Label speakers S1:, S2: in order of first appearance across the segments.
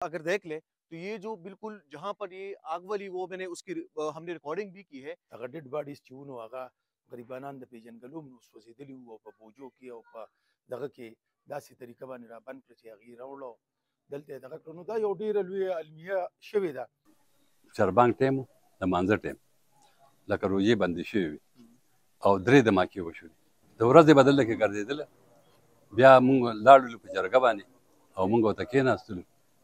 S1: अगर देख ले तो ये जो बिल्कुल जहाँ पर ये आग वाली वो मैंने उसकी हमने रिकॉर्डिंग भी की है।
S2: هغه ډیډ باډیز چې ونو هغه غریبانان د پیژنګلو نو سوځېدلي وو او په بوجو کې او په دغه کې داسې طریقه باندې را بند کړ چې هغې راوړو دلته یې دغه کړو. نو دا یو ډېره لویه المیه شوې ده.
S3: چربانک ټیم د مانځه ټیم لکه روژې بندې شوې وي او درې دماکې وشوې د ورځې بدله کې ګرځېدله بیا مونږ لاړو په جرګه باندې او مونږ ورته کېناستلو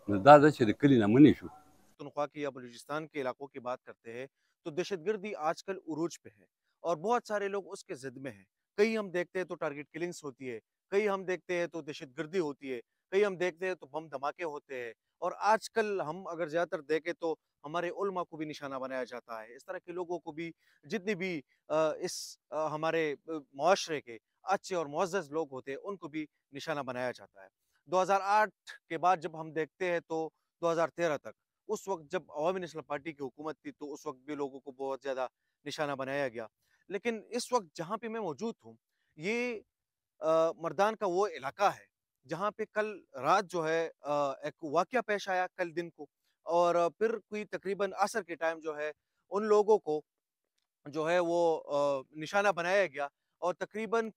S3: نو دا ده چې د کلي نه منې شو.
S1: पख्तूनख्वा की या बलूचिस्तान के इलाकों की बात करते हैं तो दहशतगर्दी आजकल उरूज पे है और बहुत सारे लोग उसके जिद में हैं। कहीं हम देखते हैं तो टारगेट किलिंग्स होती है, कहीं हम देखते हैं तो दहशतगर्दी होती है, कहीं हम देखते हैं तो बम धमाके होते हैं और आजकल हम अगर ज़्यादातर देखें तो हमारे उलमा को भी निशाना बनाया जाता है। इस तरह के लोगों को भी जितने भी हमारे मुआशरे के अच्छे और मुअज़्ज़ज़ लोग होते हैं उनको भी निशाना बनाया जाता है। 2008 के बाद जब हम देखते हैं तो 2013 तक उस वक़्त जब अवामी नेशनल पार्टी की हुकूमत थी तो उस वक़्त भी लोगों को बहुत ज़्यादा निशाना बनाया गया। लेकिन इस वक़्त जहाँ पे मैं मौजूद हूँ, ये मर्दान का वो इलाका है, जहाँ पे कल रात जो है एक वाक़या पेश आया कल दिन को और फिर कोई तकरीबन असर के टाइम जो है, उन लोगों को जो है वो निशाना बनाया गया और तकरीबन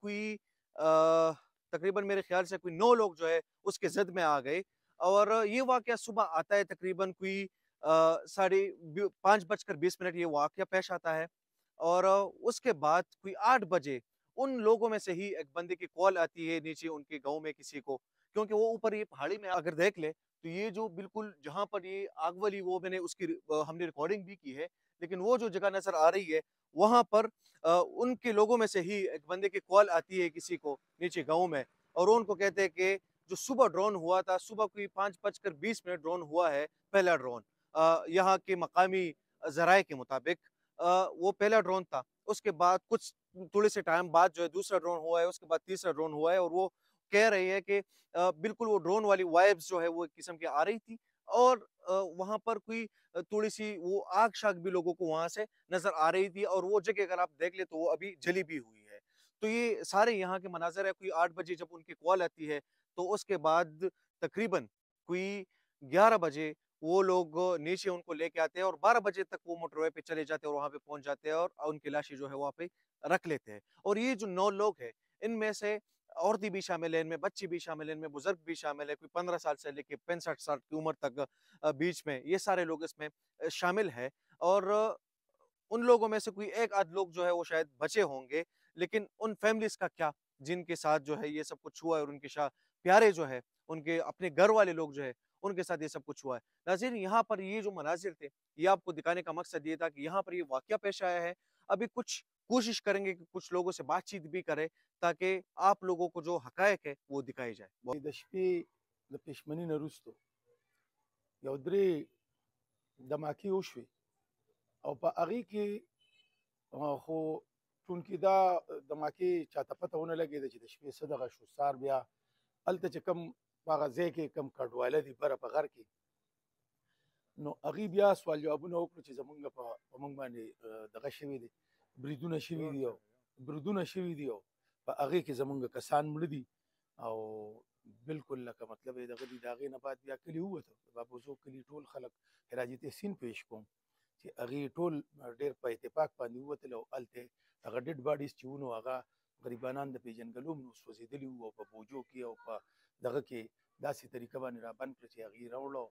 S1: मेरे ख़्याल से कोई 9 लोग जो है उसके ज़द में आ गए और ये वाक़या सुबह आता है तकरीबन कोई साढ़े 5:20 ये वाक़या पेश आता है और उसके बाद कोई 8 बजे उन लोगों में से ही एक बंदे की कॉल आती है नीचे उनके गाँव में किसी को, क्योंकि वो ऊपर ये पहाड़ी में अगर देख ले तो ये जो बिल्कुल जहाँ पर ये आग वाली वो मैंने उसकी हमने रिकॉर्डिंग भी की है, लेकिन वो जो जगह नज़र आ रही है वहाँ पर उनके लोगों में से ही एक बंदे की कॉल आती है किसी को नीचे गाँव में और वो उनको कहते हैं कि जो सुबह ड्रोन हुआ था, सुबह कोई 5:20 ड्रोन हुआ है, पहला ड्रोन यहाँ के मकामी ज़राए के मुताबिक वो पहला ड्रोन था। उसके बाद कुछ थोड़े से टाइम बाद जो है दूसरा ड्रोन हुआ है, उसके बाद तीसरा ड्रोन हुआ है और वो कह रही है कि बिल्कुल वो ड्रोन वाली वाइब्स जो है वो एक किस्म की आ रही थी और वहाँ पर कोई थोड़ी-सी वो आग-शाग भी लोगों को वहाँ से नज़र आ रही थी और वो जगह अगर आप देख लें तो वो अभी जली भी हुई है। तो ये सारे यहाँ के मनाज़र है, कोई 8 बजे जब उनकी कॉल आती है, तो उसके बाद तकरीबन कोई 11 बजे वो लोग नीचे उनको लेके आते हैं और 12 बजे तक वो मोटरवे पे चले जाते हैं और वहाँ पे पहुँच जाते हैं और उनकी लाशें जो है वहाँ पे रख लेते हैं। और ये जो 9 लोग हैं, इनमें से औरतें भी शामिल हैं, इनमें बच्चे भी शामिल हैं, इनमें बुज़ुर्ग भी शामिल हैं, कोई 15 साल से लेके 65 साल की उम्र तक बीच में ये सारे लोग इसमें शामिल हैं और उन लोगों में से कोई एक आध लोग जो है वो शायद बचे होंगे, लेकिन उन फैमिलीज़ का क्या, जिनके साथ जो है ये सब कुछ हुआ है और उनके प्यारे जो है, उनके अपने घर वाले लोग जो है, उनके साथ ये सब कुछ हुआ है। नाज़रीन यहाँ पर ये जो मनाज़िर थे, ये आपको दिखाने का मकसद ये था कि यहाँ पर ये वाक़या पेश आया है। अभी कुछ कोशिश करेंगे कि कुछ लोगों से बातचीत भी करें, ताकि आप लोगों को जो हक़ाइक़ है, वो दिखाई जाए।
S2: د شپې د پېشمني نه وروستو یو درې دماکې وشوې او په هغې کې خو چونکې دا دماکې چاته پته ونه لګېده چې د شپې څه دغه شو. سهار بیا هلته چې کوم په هغه ځای کې کوم کډواله دي بره په غر کې، نو هغې بیا سوال جوابونه وکړو چې زمونږ په موږ باندې دغه شوي دي، بریدونه شوي دي او په هغې کې زمونږ کسان مړه دي او بالکل لکه مطلب یې دغه دي. د هغې نه بعد بیا کلي ووتو، د بابوزو کلي ټول خلک خراج تحسین پیش کوم چې هغې ټول ډېر په اتفاق باندې ووتل او هلته هغه ډیډ باډیز چې ونو هغه غریبانان د پیژنګلو نو سوځېدلي وو او په بوجو کې او په دغه کې داسې طریقه باندې را بند کړه چې هغې راوړو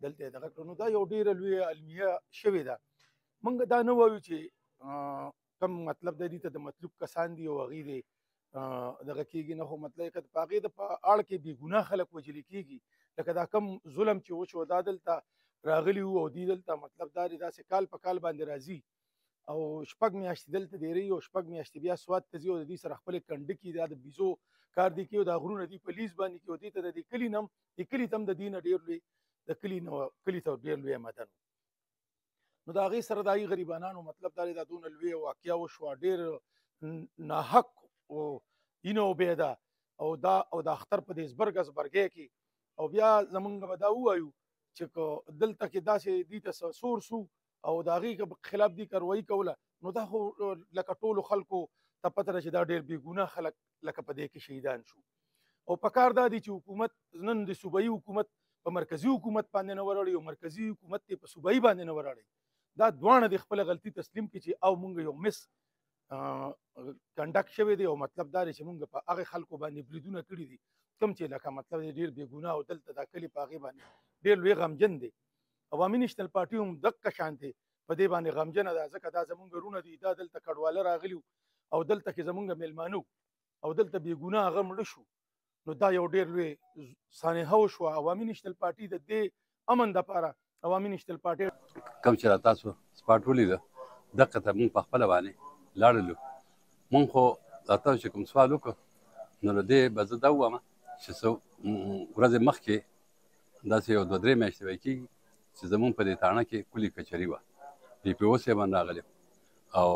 S2: دلته یې دغه کړو. نو دا یو ډېره لویه المیه شوې ده. موږ دا نه وایو چې کم مطلب د دې ته د مطلوب کسان دي او هغې دې دغه کېږي نه، خو مطلب که په هغې د په اړ کې بې ګناه خلک وژلي کېږي، لکه دا کم ظلم چې وشو دا دلته راغلي وو او دوی دلته مطلب دا دی داسې کال په کال باندې راځي او شپږ میاشتې دلته ډېرې او شپږ میاشتې بیا سوات ته ځي او د دوی سره خپلې کنډکې دا د بیزو کار دی کوي او دا غرونه دوی په لیز باندې کوي او دې ته د دې کلي نه هم د کلي ته هم د دوی نه ډېر لوی د کلي ته ډېر لوی مدن و. نو د هغې سره د هغې غریبانانو مطلب دا دی دا دونه لویه واقعه وشوه، ډېر ناحق اینه او بیده او د اختر په دې زبرګۍ کې او بیا زمونږ به دا ووایو چې که دلته کې داسې دوی ته سور سو او د هغې خلاف دوی کاروایي کوله، نو دا خو لکه ټولو خلکو ته پته ده چې دا ډېر بې ګناه خلک لکه په دې کې شهیدان شو. او پکار دا دی چې حکومت نن د صوبایي حکومت په مرکزی حکومت باندې نه وراړي او مرکزی حکومت ته په صوبایي باندې نه وراړي. دا دواړه د خپل غلطي تسلیم کړي چې او مونږ یو مس کنډکټ شوی دی او مطلب دا دی چې مونږ په هغه خلکو باندې بریدونه کړي دي کوم چې لکه مطلب ډیر بې ګناه او دلته دا کلي په هغې باندې ډېر لوی غمجن دی. عوامي نیشنل پارټي هم دقه شان دی په دې باندې غمجنه ده ځکه دا زمونږ رونه دي دا دلته کډواله راغلي او دلته کې زمونږ میلمانه او دلته بې ګناه هغه مړه شو. نو دا یو ډېر لوی سانحه وشوه. عوامي نیشنل پارټي د دې امن دپاره عوامي نیشنل پارټي
S3: کوم چې را تاسو سپاټ ولیده دقه ته مونږ په خپله باندې لاړلو. مونږ خو را تاسو چې کوم سوال وکړو نو له دې به زه دا ووایم چې څه ورځې مخکې داسې یو 2-3 میاشتې به کېږي چې زمونږ په دې تاڼه کې کلي کچري وه. ډي پي او صاحبان راغلي او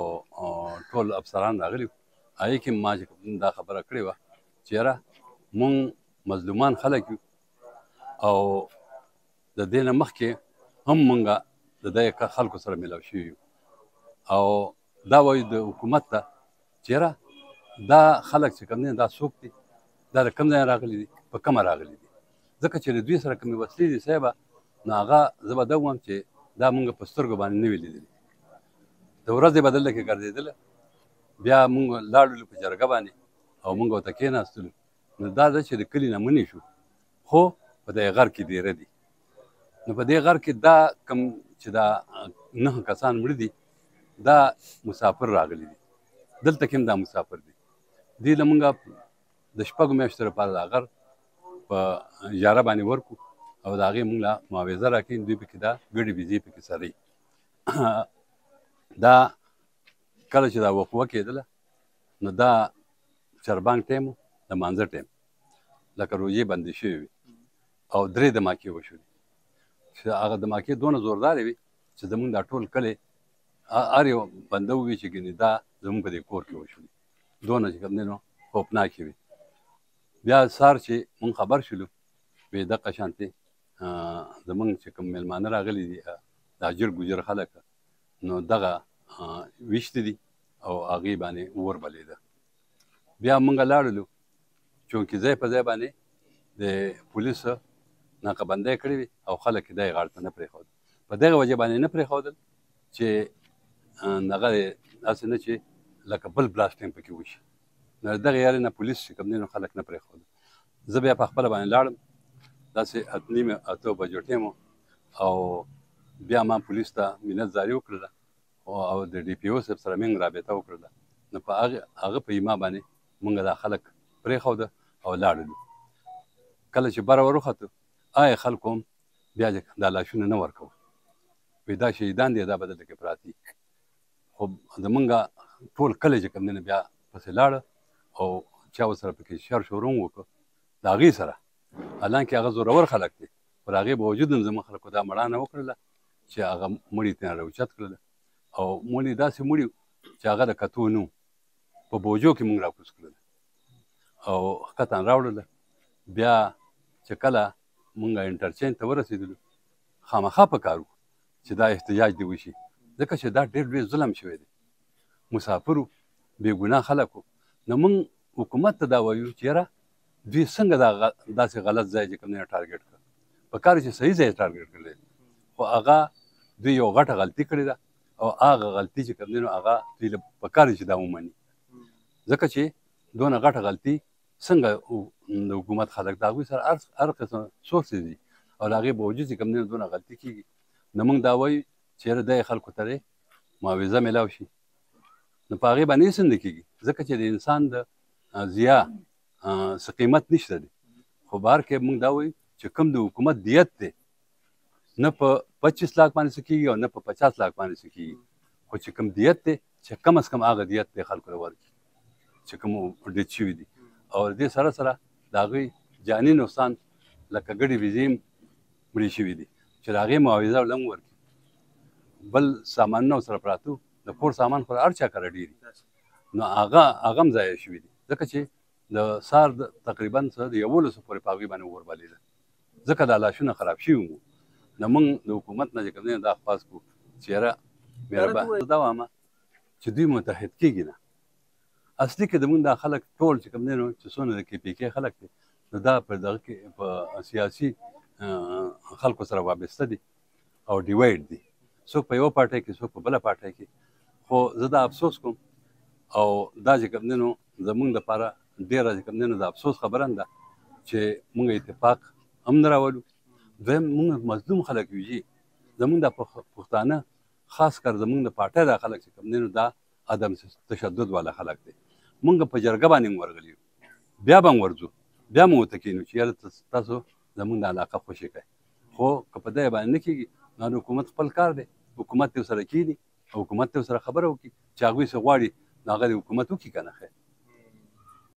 S3: ټول افسران راغلي وو. هغې کې ما چې دا خبره کړې وه چې یاره مونږ مظلومان خلک یو او د دې نه مخکې هم مونږ د دې خلکو سره میلاو شوي یو او دا وایو د حکومت ته چې یاره دا خلک چې کوم دی دا څوک دي دا د کوم ځای راغلي دي په کومه راغلي دي ځکه چې د دوی سره کومې وسلې دي صاحبه نو هغه زه به دا ووایم چې دا مونږ په سترګو باندې نه وي لیدلي. د ورځې به دلته کې ګرځېدله بیا مونږ لاړلو په جرګه باندې او مونږ ورته کېناستلو نو دا ده چې د کلي نه منې شو خو په دې غر کې ډېره دي. نو په دې غر کې دا کوم چې دا 9 کسان مړه دي دا مسافر راغلي دي دلته کې هم دا مسافر دي. دې له مونږ د 6 میاشتو لپاره دا غر په اجاره باندې ورکو او د هغې مونږ له معاوضه راکوي دوی پکې دا ګډې بېزې پکې سروي. دا کله چې دا وقوعه کېدله نو دا چربانګ ټایم و د مانځه ټایم لکه روژې بندې شوې وي او 3 دماکې وشولې چې هغه دماکې دونه زوردارې وي چې زمونږ دا ټول کلی هر یو بنده ووي چې ګنې دا زمونږ په دې کور کې وشولې دونه چې کوم دی نو خوفناکې وي. بیا سهار چې مونږ خبر شولو وی دقه شانتې زمونږ چې کوم میلمانه راغلي دي د اجر ګجر خلک نو دغه ویشتې دي او هغې باندې اور بلېده. بیا مونږ لاړلو چونکې ځای په ځای باندې د پولیسو ناکهبندۍ کړې وي او خلک یې دغې غاړې ته نه پرېښودل. په دغه وجه باندې نه پرېښودل چې هغه داسې نه چې لکه بل بلاسټینګ پکې وشي نو دغه یارې نه پولیس چې کوم دی نو خلک نه پرېښودل. زه بیا په خپله باندې لاړم داسې 8:30 بجو ټایم او بیا ما پولیس ته منتظاري وکړله او د ډي پي او صاحب سره موږ رابطه وکړله نو په هغه په ایما باندې موږ دا خلک پرېښوده او لاړلو. کله چې بره وروختو آیا خلکو هم بیا دا لاشونه نه ورکول وایي دا شهیدان دي دا به دلته کې پراته دي خو زمونږ ټول کلی چې کوم دی نو بیا پسې لاړه او چا ورسره پکې شر شروع وکړو د هغې سره حالانکې هغه زورور خلک دي پر هغې باوجود هم زموږ خلکو دا مړانه وکړله چې هغه مړي ترې راوچت کړله او مړي داسې مړي چې هغه د کتو نه په بوجو کې مونږ راکوز کړله او ښکته راوړله. بیا چې کله مونږ انټرچینج ته ورسېدلو خامخا په کار وو چې دا احتجاج دې وشي ځکه چې دا ډېر لوی ظلم شوی دی مسافرو بې ګناه خلکو. نو مونږ حکومت ته دا وایو چې یاره دوی څنګه داسې غلط ځای چې کوم دی ټارګېټ کړه په کار چې صحیح ځای ټارګېټ کړی خو هغه دوی یو غټه غلطي کړې ده او هغه غلطي چې کوم دی نو هغه دوی له په کار چې دا ومني ځکه چې دونه غټه غلطي څنګه د حکومت خلک د هغوی سره هر قسم سورسې دي او د هغې باوجود چې کوم دی نو دونه غلطي کېږي. نو موږ دا وایو چې یاره دغې خلکو ته دی معاوضه میلاو شي نو په هغې باندې هېڅ نه کېږي ځکه چې د انسان د ضیا څه قیمت نشته دی خو بهر کې موږ دا وایو چې کوم د حکومت دیت دی نه په 25 لاک باندې څه کېږي او نه په 50 لاک باندې څه کېږي خو چې کوم دیت دی چې کم از کم هغه دیت دی خلکو ته ورکړي چې کوم ډېت شوي دي او دې سره سره د هغوی جاني نقصان لکه ګډې بېزې هم مړې شوي دي چې د هغې معاوضه له هم ورکړي. بل سامانونه ورسره پراته د کور سامان خو هر چا کره ډېر نو هغه هم ضایع شوي دي ځکه چې د سهار تقریبا څه د 11 پورې په هغوی باندې اور بلېده ځکه دا لاشونه خراب شوي وو. نو موږ د حکومت نه چې کوم دی دا خواست کړو چې یاره مهرباني دا وایم چې دوی متحد کېږي نه اصلي کې زموږ دا خلک ټول چې کوم دی نو چې څونه د کې پي کې خلک دي نو دا په دغه کې په سیاسي خلکو سره وابسته دي او ډیوایډ دي، څوک په یوه پارټۍ کې څوک په بله پارټۍ کې. خو زه دا افسوس کوم او دا چې کوم دی نو زمونږ دپاره ډېره چې کوم دی نو د افسوس خبره هم ده چې مونږ اتفاق هم نه راولو. دویم مونږ مظلوم خلک یو جي، زمونږ د پښتانه خاص کر زمونږ د پارټۍ دا خلک چې کوم دی نو دا عدم تشدد والا خلک دی. مونږ په جرګه باندې هم ورغلي یو، بیا به هم ورځو، بیا مو ورته کښېنو چې یاره تاسو زمونږ د علاقه خوشي کوئ. خو که په دې باندې نه کېږي نو حکومت خپل کار دی، حکومت یې ورسره کښېني او حکومت ته ورسره خبره وکړي چې هغوی څه غواړي نو هغه د حکومت وکړي که نه.